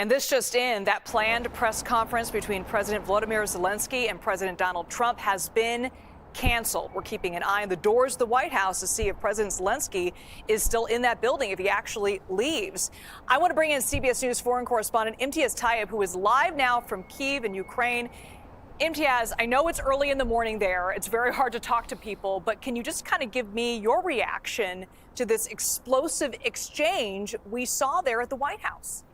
And this just in, that planned press conference between President Volodymyr Zelenskyy and President Donald Trump has been canceled. We're keeping an eye on the doors of the White House to see if President Zelenskyy is still in that building, if he actually leaves. I want to bring in CBS News foreign correspondent Imtiaz Tyab, who is live now from Kyiv in Ukraine. Imtiaz, I know it's early in the morning there. It's very hard to talk to people, but can you just kind of give me your reaction to this explosive exchange we saw there at the White House?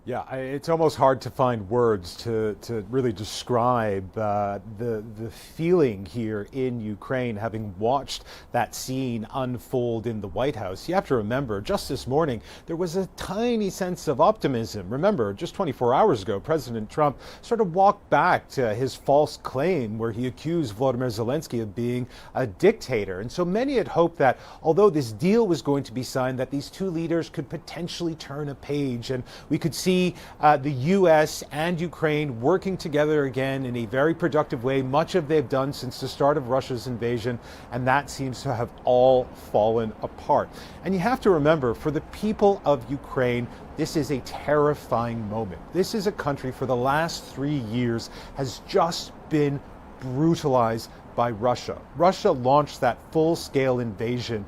Yeah, it's almost hard to find words to really describe the feeling here in Ukraine, having watched that scene unfold in the White House. You have to remember, just this morning, there was a tiny sense of optimism. Remember, just 24 hours ago, President Trump sort of walked back to his false claim where he accused Volodymyr Zelenskyy of being a dictator. And so many had hoped that although this deal was going to be signed, that these two leaders could potentially turn a page and we could see the U.S. and Ukraine working together again in a very productive way, much of they've done since the start of Russia's invasion, and that seems to have all fallen apart. And you have to remember, for the people of Ukraine, this is a terrifying moment. This is a country for the last 3 years has just been brutalized by Russia. Russia launched that full-scale invasion,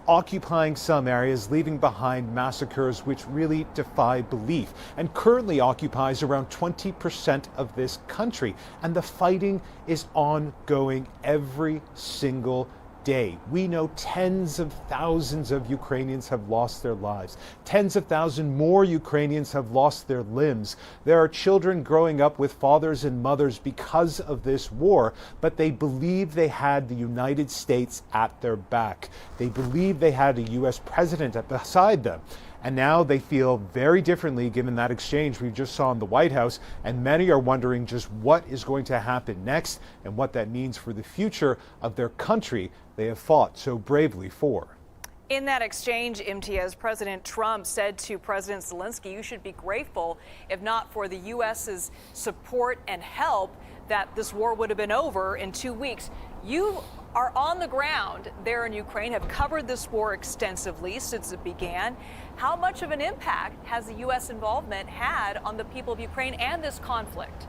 occupying some areas, leaving behind massacres which really defy belief, and currently occupies around 20% of this country. And the fighting is ongoing every single day. We know tens of thousands of Ukrainians have lost their lives. Tens of thousands more Ukrainians have lost their limbs. There are children growing up with fathers and mothers because of this war, but they believe they had the United States at their back. They believe they had a U.S. president beside them. And now they feel very differently given that exchange we just saw in the White House, and many are wondering just what is going to happen next and what that means for the future of their country they have fought so bravely for. In that exchange, Imtiaz, President Trump said to President Zelenskyy, you should be grateful, if not for the U.S.'s support and help, that this war would have been over in 2 weeks. You are on the ground there in Ukraine, have covered this war extensively since it began. How much of an impact has the U.S. involvement had on the people of Ukraine and this conflict?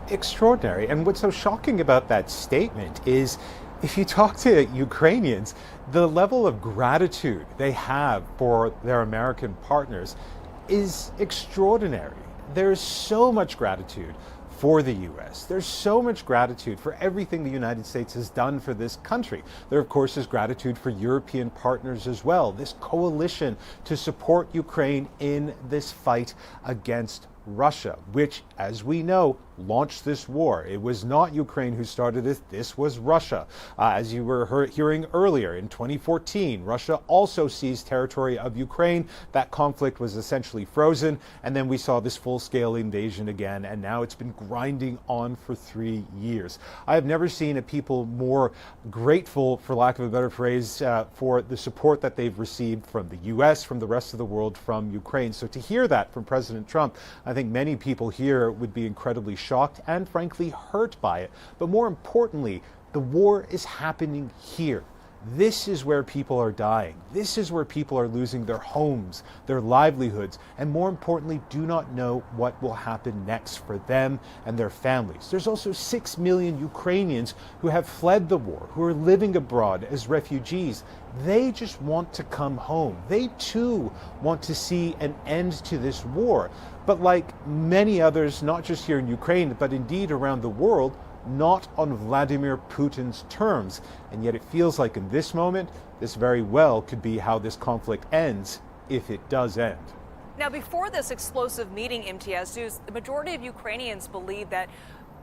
Extraordinary. And what's so shocking about that statement is if you talk to Ukrainians, the level of gratitude they have for their American partners is extraordinary. There's so much gratitude for the U.S. There's so much gratitude for everything the United States has done for this country. There, of course, is gratitude for European partners as well. This coalition to support Ukraine in this fight against Russia, which, as we know, launched this war. It was not Ukraine who started it. This was Russia. As you were hearing earlier, in 2014, Russia also seized territory of Ukraine. That conflict was essentially frozen, and then we saw this full-scale invasion again, and now it's been grinding on for 3 years. I have never seen a people more grateful, for lack of a better phrase, for the support that they've received from the U.S., from the rest of the world, from Ukraine. So to hear that from President Trump, I think many people here would be incredibly shocked and frankly hurt by it. But more importantly, the war is happening here. This is where people are dying. This is where people are losing their homes, their livelihoods, and more importantly, do not know what will happen next for them and their families. There's also 6 million Ukrainians who have fled the war, who are living abroad as refugees. They just want to come home. They too want to see an end to this war. But like many others, not just here in Ukraine, but indeed around the world, not on Vladimir Putin's terms. And yet it feels like in this moment, this very well could be how this conflict ends, if it does end. Now, before this explosive meeting, Imtiaz, the majority of Ukrainians believe that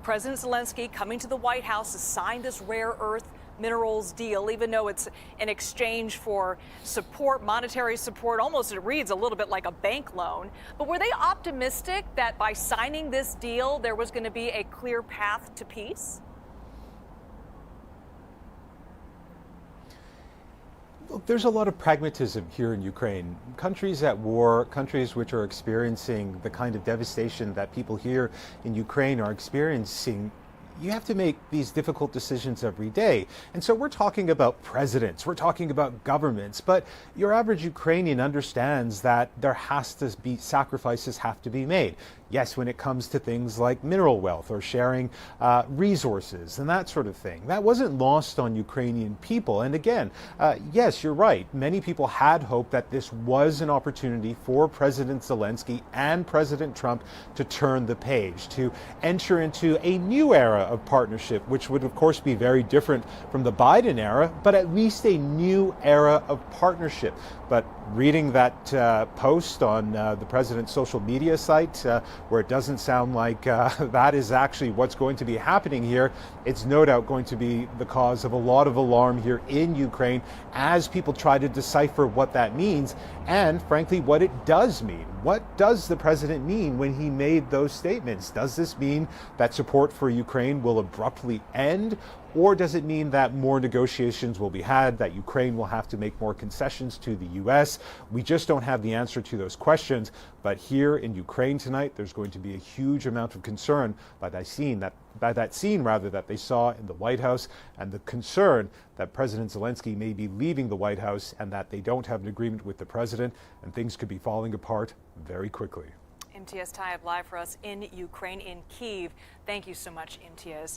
President Zelenskyy coming to the White House to sign this rare earth minerals deal, even though it's an exchange for support, monetary support, almost it reads a little bit like a bank loan. But were they optimistic that by signing this deal, there was going to be a clear path to peace? Look, there's a lot of pragmatism here in Ukraine. Countries at war, countries which are experiencing the kind of devastation that people here in Ukraine are experiencing, you have to make these difficult decisions every day. And so we're talking about presidents, we're talking about governments, but your average Ukrainian understands that there has to be sacrifices have to be made. Yes, when it comes to things like mineral wealth or sharing resources and that sort of thing. That wasn't lost on Ukrainian people. And again, yes, you're right. Many people had hoped that this was an opportunity for President Zelenskyy and President Trump to turn the page, to enter into a new era of partnership, which would, of course, be very different from the Biden era, but at least a new era of partnership. But reading that post on the president's social media site, where it doesn't sound like that is actually what's going to be happening here, it's no doubt going to be the cause of a lot of alarm here in Ukraine as people try to decipher what that means and, frankly, what it does mean. What does the president mean when he made those statements? Does this mean that support for Ukraine will abruptly end? Or does it mean that more negotiations will be had, that Ukraine will have to make more concessions to the U.S.? We just don't have the answer to those questions. But here in Ukraine tonight, there's going to be a huge amount of concern by that scene that they saw in the White House, and the concern that President Zelenskyy may be leaving the White House and that they don't have an agreement with the president, and things could be falling apart very quickly. Imtiaz Tyab live for us in Ukraine, in Kyiv. Thank you so much, Imtiaz.